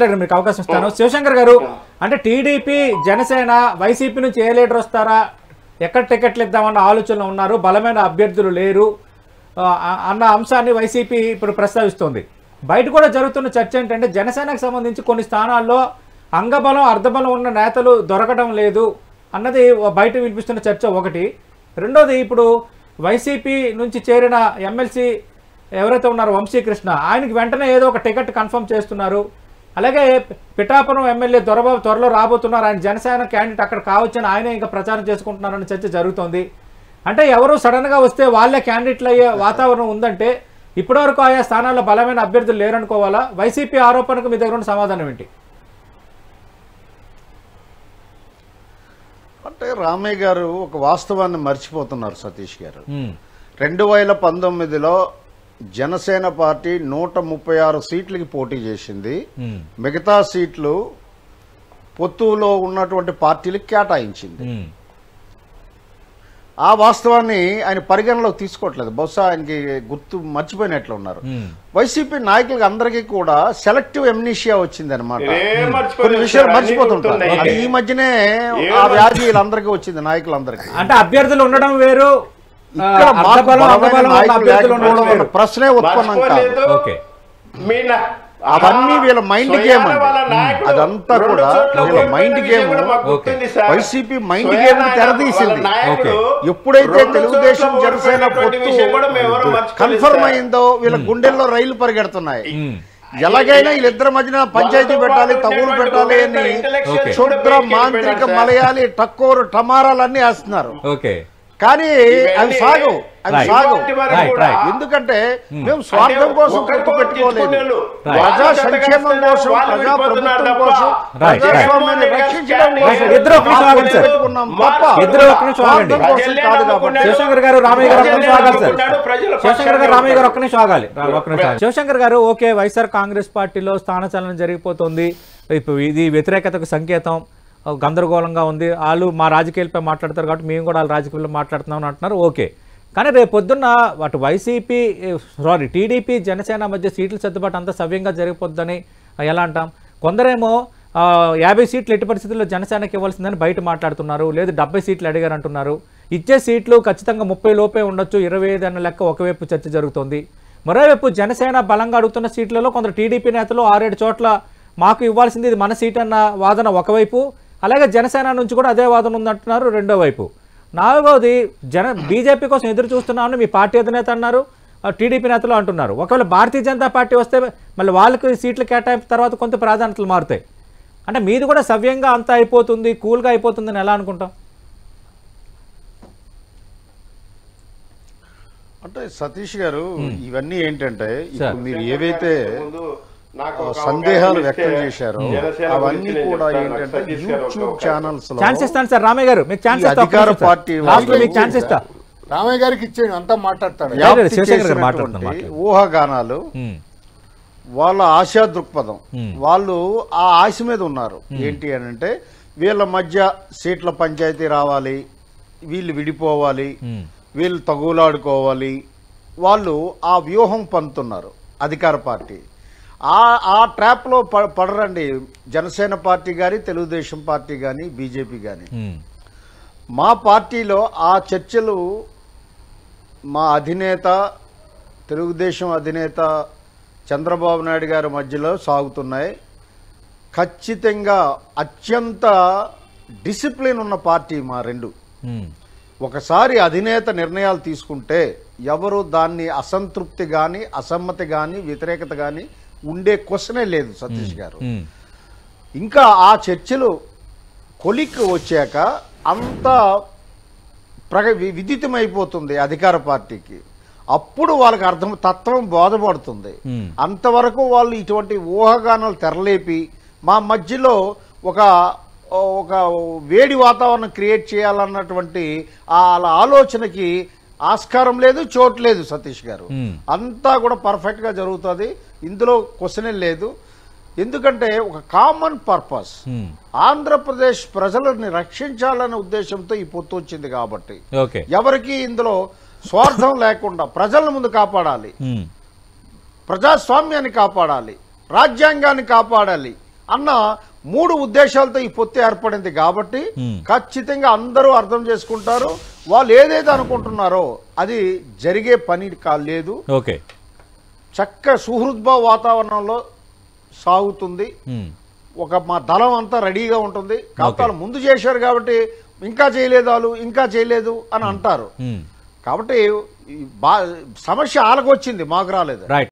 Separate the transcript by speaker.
Speaker 1: మీకు అవకాశం ఇస్తాను. శివశంకర్ గారు, అంటే టీడీపీ జనసేన వైసీపీ నుంచి ఏ లీడర్ వస్తారా, ఎక్కడ టికెట్లు ఇద్దామన్న ఆలోచనలో ఉన్నారు, బలమైన అభ్యర్థులు లేరు అన్న అంశాన్ని వైసీపీ ఇప్పుడు ప్రస్తావిస్తోంది. బయట కూడా జరుగుతున్న చర్చ ఏంటంటే జనసేనకు సంబంధించి కొన్ని స్థానాల్లో అంగబలం అర్ధబలం ఉన్న నేతలు దొరకడం లేదు అన్నది బయట వినిపిస్తున్న చర్చ ఒకటి. రెండోది, ఇప్పుడు వైసీపీ నుంచి చేరిన ఎమ్మెల్సీ ఎవరైతే ఉన్నారో వంశీకృష్ణ, ఆయనకి వెంటనే ఏదో ఒక టికెట్ కన్ఫర్మ్ చేస్తున్నారు. అలాగే పిఠాపురం ఎమ్మెల్యే దొరబాబు త్వరలో రాబోతున్నారు, ఆయన జనసేన క్యాండిడేట్ అక్కడ కావచ్చని ఆయనే ఇంకా ప్రచారం చేసుకుంటున్నారని చర్చ జరుగుతోంది. అంటే ఎవరు సడన్గా వస్తే వాళ్ళే క్యాండిడేట్లు అయ్యే వాతావరణం ఉందంటే ఇప్పటివరకు ఆయా స్థానాల్లో బలమైన అభ్యర్థులు లేరనుకోవాలా? వైసీపీ ఆరోపణకు మీ దగ్గర ఉన్న సమాధానం ఏంటి?
Speaker 2: అంటే రామయ్య గారు ఒక వాస్తవాన్ని మర్చిపోతున్నారు సతీష్ గారు. 2019లో జనసేన పార్టీ 136 సీట్లకి పోటీ చేసింది. మిగతా సీట్లు పొత్తులో ఉన్నటువంటి పార్టీలకు కేటాయించింది. ఆ వాస్తవాన్ని ఆయన పరిగణలోకి తీసుకోవట్లేదు. బహుశా ఆయనకి గుర్తు మర్చిపోయినట్లు ఉన్నారు. వైసీపీ నాయకులకి అందరికీ కూడా సెలెక్టివ్ ఎమ్నీషియా వచ్చింది అనమాట. కొన్ని విషయాలు మర్చిపోతుంటారు. అది ఈ మధ్యనే ఆ వ్యాధి వీళ్ళందరికీ వచ్చింది, నాయకులందరికీ.
Speaker 1: అంటే అభ్యర్థులు ఉండడం వేరు,
Speaker 2: ప్రశ్నే ఉత్పన్నం కాదు. అవన్నీ వీళ్ళ మైండ్ గేమ్ అండి. అదంతా కూడా వీళ్ళ mind game. YCP mind game తెరదీసింది. ఎప్పుడైతే తెలుగుదేశం జనసేన పొత్తు కన్ఫర్మ్ అయిందో వీళ్ళ గుండెల్లో రైలు పరిగెడుతున్నాయి. ఎలాగైనా వీళ్ళిద్దరి మధ్యన పంచాయతీ పెట్టాలి, తగులు పెట్టాలి అని క్షుద్ర మాంత్రిక మలయాళీ టక్కోరు టమారాలన్నీ వేస్తున్నారు. కానీ అవి సాగవు. ఎందుకంటే మేము స్వార్థం కోసం ఖర్చు పెట్టుకోలేదు. ప్రజా సంక్షేమం కోసం, ప్రజా ప్రభుత్వం కోసం, ప్రజాస్వామ్యాన్ని రక్షించడం కోసం పెట్టుకున్నాం తప్ప స్వార్థం కోసం కాదు. కాబట్టి
Speaker 1: శివశంకర్ గారు, రామయ్య గారు ఒక్క నిమిషం ఆగాలి. శివశంకర్ గారు, ఓకే, వైఎస్ఆర్ కాంగ్రెస్ పార్టీలో స్థానచలనం జరిగిపోతుంది, ఇది వ్యతిరేకతకు సంకేతం, గందరగోళంగా ఉంది, వాళ్ళు మా రాజకీయాలపై మాట్లాడతారు కాబట్టి మేము కూడా వాళ్ళ రాజకీయాల్లో మాట్లాడుతున్నామని అంటున్నారు. ఓకే, కానీ రేపు పొద్దున్న అటు వైసీపీ టీడీపీ జనసేన మధ్య సీట్ల సర్దుబాటు అంతా సవ్యంగా జరిగిపోద్దని ఎలా అంటాం? కొందరేమో 50 సీట్లు ఎట్టి పరిస్థితుల్లో జనసేనకి ఇవ్వాల్సిందని బయట మాట్లాడుతున్నారు, లేదు 70 సీట్లు అడిగారంటున్నారు. ఇచ్చే సీట్లు ఖచ్చితంగా 30 లోపే ఉండొచ్చు, 25 అన్న లెక్క ఒకవైపు చర్చ జరుగుతోంది. మరోవైపు జనసేన బలంగా అడుగుతున్న సీట్లలో కొందరు టీడీపీ నేతలు 6-7 చోట్ల మాకు ఇవ్వాల్సింది ఇది మన సీట్ అన్న వాదన ఒకవైపు, అలాగే జనసేన నుంచి కూడా అదే వాదన ఉందంటున్నారు రెండో వైపు. నాలుగోది, బీజేపీ కోసం ఎదురు చూస్తున్నామని మీ పార్టీ అధినేత అన్నారు, టీడీపీ నేతలు అంటున్నారు. ఒకవేళ భారతీయ జనతా పార్టీ వస్తే మళ్ళీ వాళ్ళకి సీట్లు కేటాయింపు తర్వాత కొంత ప్రాధాన్యతలు మారుతాయి. అంటే మీది కూడా సవ్యంగా అంతా అయిపోతుంది, కూల్గా అయిపోతుందని ఎలా అనుకుంటాం?
Speaker 2: అంటే సతీష్ గారు, ఇవన్నీ ఏంటంటే ఇప్పుడు మీరు ఏవైతే సందేహాలు వ్యక్తం చేశారో అవన్నీ కూడా ఏంటంటే యూట్యూబ్ ఛానల్స్ లో
Speaker 1: ఛాన్స్ ఇస్తాను సార్. రామయ్య గారు మీకు ఛాన్స్ ఇస్తా,
Speaker 2: అధికార పార్టీ
Speaker 1: మీకు ఛాన్స్ ఇస్తా.
Speaker 3: రామయ్య గారికి ఇచ్చేయండి, అంతా మాట్లాడతారు.
Speaker 2: ఊహాగానాలు, వాళ్ళ ఆశా దృక్పథం, వాళ్ళు ఆ ఆశ మీద ఉన్నారు. ఏంటి అని అంటే వీళ్ళ మధ్య సీట్ల పంచాయతీ రావాలి, వీళ్ళు విడిపోవాలి, వీళ్ళు తగులాడుకోవాలి, వాళ్ళు ఆ వ్యూహం పంతున్నారు అధికార పార్టీ. ఆ ట్రాప్ లో పడరండి జనసేన పార్టీ కానీ, తెలుగుదేశం పార్టీ కానీ, బీజేపీ కానీ. మా పార్టీలో ఆ చర్చలు మా అధినేత, తెలుగుదేశం అధినేత చంద్రబాబు నాయుడు గారి మధ్యలో సాగుతున్నాయి. ఖచ్చితంగా అత్యంత డిసిప్లిన్ ఉన్న పార్టీ మా రెండు. ఒకసారి అధినేత నిర్ణయాలు తీసుకుంటే ఎవరు దాన్ని అసంతృప్తి కానీ, అసమ్మతి కానీ, వ్యతిరేకత కానీ ఉండే క్వశ్చనే లేదు సతీష్ గారు. ఇంకా ఆ చర్చలు కొలిక్కి వచ్చాక అంతా విదితమైపోతుంది అధికార పార్టీకి. అప్పుడు వాళ్ళకి తత్వం బోధపడుతుంది. అంతవరకు వాళ్ళు ఇటువంటి ఊహాగానాలు తెరలేపి మా మధ్యలో ఒక వేడి వాతావరణం క్రియేట్ చేయాలన్నటువంటి వాళ్ళ ఆలోచనకి ఆస్కారం లేదు, చోటు లేదు సతీష్ గారు. అంతా కూడా పర్ఫెక్ట్ గా జరుగుతుంది, ఇందులో క్వశ్చనే లేదు. ఎందుకంటే ఒక కామన్ పర్పస్, ఆంధ్రప్రదేశ్ ప్రజలని రక్షించాలనే ఉద్దేశంతో ఈ పొత్తు వచ్చింది కాబట్టి ఎవరికి ఇందులో స్వార్థం లేకుండా ప్రజల ముందు కాపాడాలి, ప్రజాస్వామ్యాన్ని కాపాడాలి, రాజ్యాంగాన్ని కాపాడాలి, అన్న 3 ఉద్దేశాలతో ఈ పొత్తు ఏర్పడింది కాబట్టి ఖచ్చితంగా అందరూ అర్థం చేసుకుంటారు. వాళ్ళు ఏదైతే అనుకుంటున్నారో అది జరిగే పని కాలేదు.
Speaker 1: ఓకే,
Speaker 2: చక్క సుహృద్భావ వాతావరణంలో సాగుతుంది. మా దళం అంతా రెడీగా ఉంటుంది. కాకపోతే ముందు చేశారు కాబట్టి ఇంకా చేయలేదు అని అంటారు. కాబట్టి సమస్య వాళ్ళకు వచ్చింది, మాకు రాలేదు.
Speaker 1: రైట్.